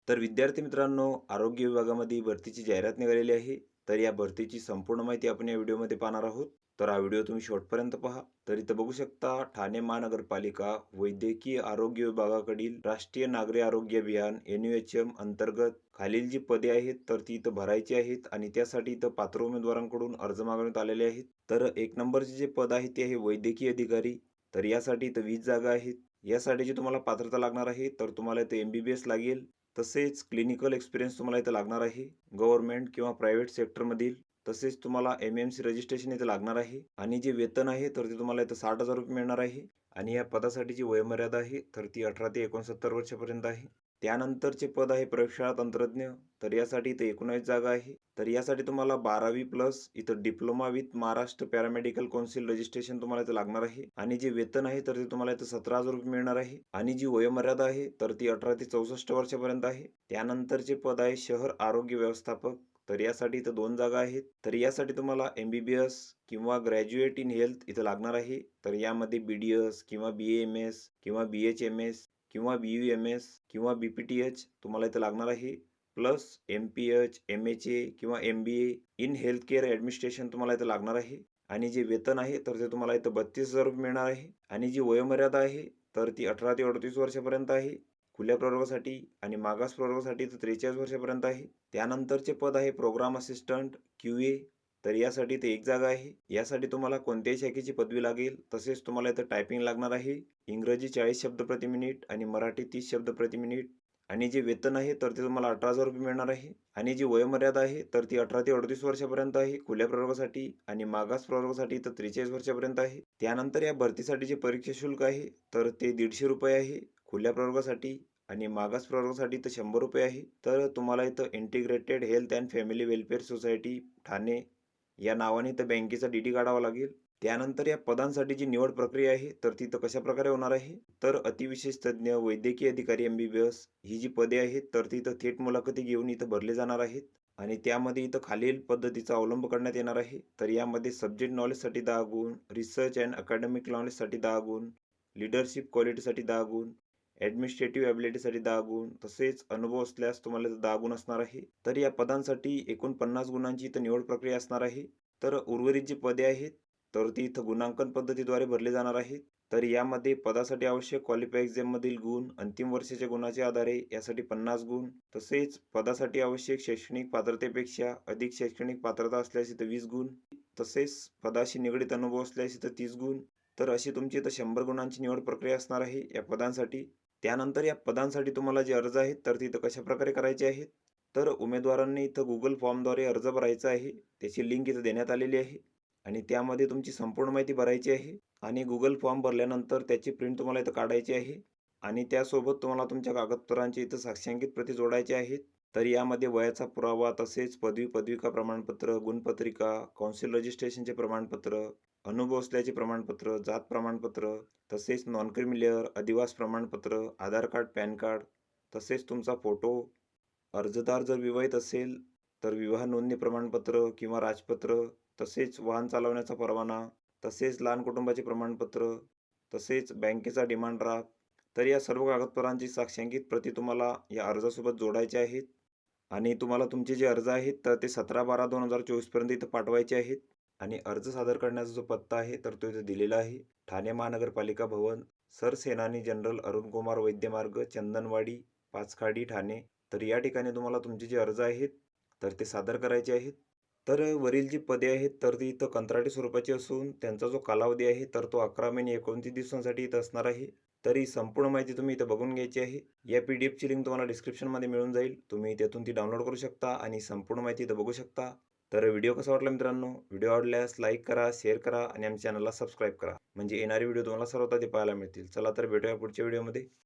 तर विद्यार्थी मित्रांनो, आरोग्य विभागामध्ये भरतीची जाहिरात निघालेली आहे. तर या भरतीची संपूर्ण माहिती आपण या व्हिडिओमध्ये पाहणार आहोत. तर हा व्हिडिओ तुम्ही शेवटपर्यंत पहा. तर इथं बघू शकता, ठाणे महानगरपालिका वैद्यकीय आरोग्य विभागाकडील राष्ट्रीय नागरी आरोग्य अभियान NUHM अंतर्गत खालील जी पदे आहेत तर ती इथं भरायची आहेत आणि त्यासाठी इथं पात्र उमेदवारांकडून अर्ज मागवण्यात आलेले आहेत. तर 1 नंबरचे जे पद आहे ते आहे वैद्यकीय अधिकारी. तर यासाठी इथं 20 जागा आहेत. यासाठी जी तुम्हाला पात्रता लागणार आहे तर तुम्हाला इथं MBBS लागेल. तसेच क्लिनिकल एक्सपिरियन्स तुम्हाला इथं लागणार आहे गव्हर्नमेंट किंवा प्रायव्हेट सेक्टरमधील. तसेच तुम्हाला MMC रजिस्ट्रेशन इथं लागणार आहे आणि जे वेतन आहे तर ते तुम्हाला इथं 60,000 रुपये मिळणार आहे. आणि या पदासाठी जी वयोमर्यादा आहे तर ती 18 ते 69 वर्षापर्यंत आहे. त्यानंतरचे पद आहे प्रयोगशाळा तंत्रज्ञ. तर यासाठी इथं 19 जागा आहे. तर यासाठी तुम्हाला 12वी प्लस इथं diploma with Maharashtra paramedical council registration तुम्हाला इथं लागणार आहे आणि जे वेतन आहे तर ते तुम्हाला इथं 17,000 रुपये मिळणार आहे आणि जी वयोमर्यादा आहे तर ती 18 ते 64 वर्षापर्यंत आहे. त्यानंतरचे पद आहे शहर आरोग्य व्यवस्थापक. तर यासाठी इथं 2 जागा आहेत. तर यासाठी तुम्हाला MBBS किंवा ग्रॅज्युएट इन हेल्थ इथं लागणार आहे. तर यामध्ये BDS किंवा BAMS किंवा BHMS किंवा BUMS किंवा BPTH तुम्हाला इथं लागणार आहे. प्लस MPH, MHA किंवा MBA in health care administration तुम्हाला इथं लागणार आहे आणि जे वेतन आहे तर ते तुम्हाला इथं 32,000 रुपये मिळणार आहे आणि जी वयोमर्यादा आहे तर ती 18 ते 38 वर्षापर्यंत आहे खुल्या प्रवर्गासाठी आणि मागास प्रवर्गासाठी तर 43 वर्षापर्यंत आहे. त्यानंतरचे पद आहे प्रोग्राम असिस्टंट QA. तर यासाठी ते 1 जागा आहे. यासाठी तुम्हाला कोणत्याही शाखेची पदवी लागेल. तसेच तुम्हाला इथं टायपिंग लागणार आहे. इंग्रजी 40 शब्द प्रति मिनिट आणि मराठी 30 शब्द प्रति मिनिट आणि जे वेतन आहे तर ते तुम्हाला 18,000 रुपये मिळणार आहे आणि जी वयोमर्यादा आहे तर ती 18 ते 38 वर्षापर्यंत आहे खुल्या प्रवर्गासाठी आणि मागास प्रवर्गासाठी तर 43 वर्षापर्यंत आहे. त्यानंतर या भरतीसाठी जे परीक्षा शुल्क आहे तर ते 150 रुपये आहे खुल्या प्रवर्गासाठी आणि मागास प्रवर्गासाठी तर 100 रुपये आहे. तर तुम्हाला इथं integrated health and family welfare society Thane या नावाने इथं बँकेचा DD काढावा लागेल. त्यानंतर या पदांसाठी जी निवड प्रक्रिया आहे तर ती कशाप्रकारे होणार आहे, तर अतिविशेष तज्ञ, वैद्यकीय अधिकारी MBBS ही जी पदे आहेत तर ती इथं थेट मुलाखती घेऊन इथं भरले जाणार आहेत आणि त्यामध्ये इथं खालील पद्धतीचा अवलंब करण्यात येणार आहे. तर यामध्ये सब्जेक्ट नॉलेजसाठी 10 गुण, रिसर्च अँड अकॅडमिक नॉलेजसाठी 10 गुण, लीडरशिप क्वालिटीसाठी 10 गुण, ॲडमिनिस्ट्रेटिव्ह ॲबिलिटीसाठी 10 गुण, तसेच अनुभव असल्यास तुम्हाला 10 गुण असणार आहे. तर या पदांसाठी एकूण 50 गुणांची इथं निवड प्रक्रिया असणार आहे. तर उर्वरित जी पदे आहेत तर ती इथं गुणांकन पद्धतीद्वारे भरले जाणार आहेत. तर यामध्ये पदासाठी आवश्यक क्वालिफाय एक्झाममधील गुण, अंतिम वर्षाच्या गुणाच्या आधारे यासाठी 50 गुण, तसेच पदासाठी आवश्यक शैक्षणिक पात्रतेपेक्षा अधिक शैक्षणिक पात्रता असल्यास इथं 20 गुण, तसेच पदाशी निगडीत अनुभव असल्यास इथं 30 गुण. तर अशी तुमची इथं 100 गुणांची निवड प्रक्रिया असणार आहे या पदांसाठी. त्यानंतर या पदांसाठी तुम्हाला जे अर्ज आहेत तर ते इथं कशाप्रकारे करायचे आहेत, तर उमेदवारांनी इथं Google फॉर्मद्वारे अर्ज भरायचा आहे. त्याची लिंक इथं देण्यात आलेली आहे आणि त्यामध्ये तुमची संपूर्ण माहिती भरायची आहे आणि Google फॉर्म भरल्यानंतर त्याची प्रिंट तुम्हाला इथं काढायची आहे आणि त्यासोबत तुम्हाला तुमच्या कागदपत्रांची इथं साक्षांकित प्रती जोडायच्या आहेत. तर यामध्ये वयाचा पुरावा, तसेच पदवी, पदविका प्रमाणपत्र, गुणपत्रिका, कौन्सिल रजिस्ट्रेशनचे प्रमाणपत्र, अनुभव असल्याचे प्रमाणपत्र, जात प्रमाणपत्र, तसेच नॉन क्रिमिलेअर, अधिवास प्रमाणपत्र, आधार कार्ड, पॅन कार्ड, तसेच तुमचा फोटो, अर्जदार जर विवाहित असेल तर विवाह नोंदणी प्रमाणपत्र किंवा राजपत्र, तसेच वाहन चालवण्याचा परवाना, तसेच लहान कुटुंबाचे प्रमाणपत्र, तसेच बँकेचा डिमांड ड्राफ्ट. तर या सर्व कागदपत्रांची साक्षांकित प्रती तुम्हाला या अर्जासोबत जोडायच्या आहेत आणि तुम्हाला तुमचे जे अर्ज आहेत तर ते 17/12/2024 पर्यंत इथं पाठवायचे आहेत आणि अर्ज सादर करण्याचा जो पत्ता आहे तर तो इथं दिलेला आहे. ठाणे महानगरपालिका भवन, सरसेनानी जनरल अरुणकुमार वैद्य मार्ग, चंदनवाडी, पाचखाडी, ठाणे. तर या ठिकाणी तुम्हाला तुमचे जे अर्ज आहेत तर ते सादर करायचे आहेत. तर वरील जी पदे आहेत तर ती इथं कंत्राटी स्वरूपाची असून त्यांचा जो कालावधी आहे तर तो 11 महिने 29 दिवसांसाठी इथं असणार आहे. तर ही संपूर्ण माहिती तुम्ही इथं बघून घ्यायची आहे. या PDFची लिंक तुम्हाला डिस्क्रिप्शनमध्ये मिळून जाईल. तुम्ही त्यातून ती डाउनलोड करू शकता आणि संपूर्ण माहिती इथं बघू शकता. तर व्हिडिओ कसा वाटला मित्रांनो? व्हिडिओ आवडल्यास लाईक करा, शेअर करा आणि आमच्या चॅनलला सबस्क्राईब करा. म्हणजे येणारे व्हिडिओ तुम्हाला सर्वात आधी पाहायला मिळतील. चला तर भेटूया पुढच्या व्हिडिओमध्ये.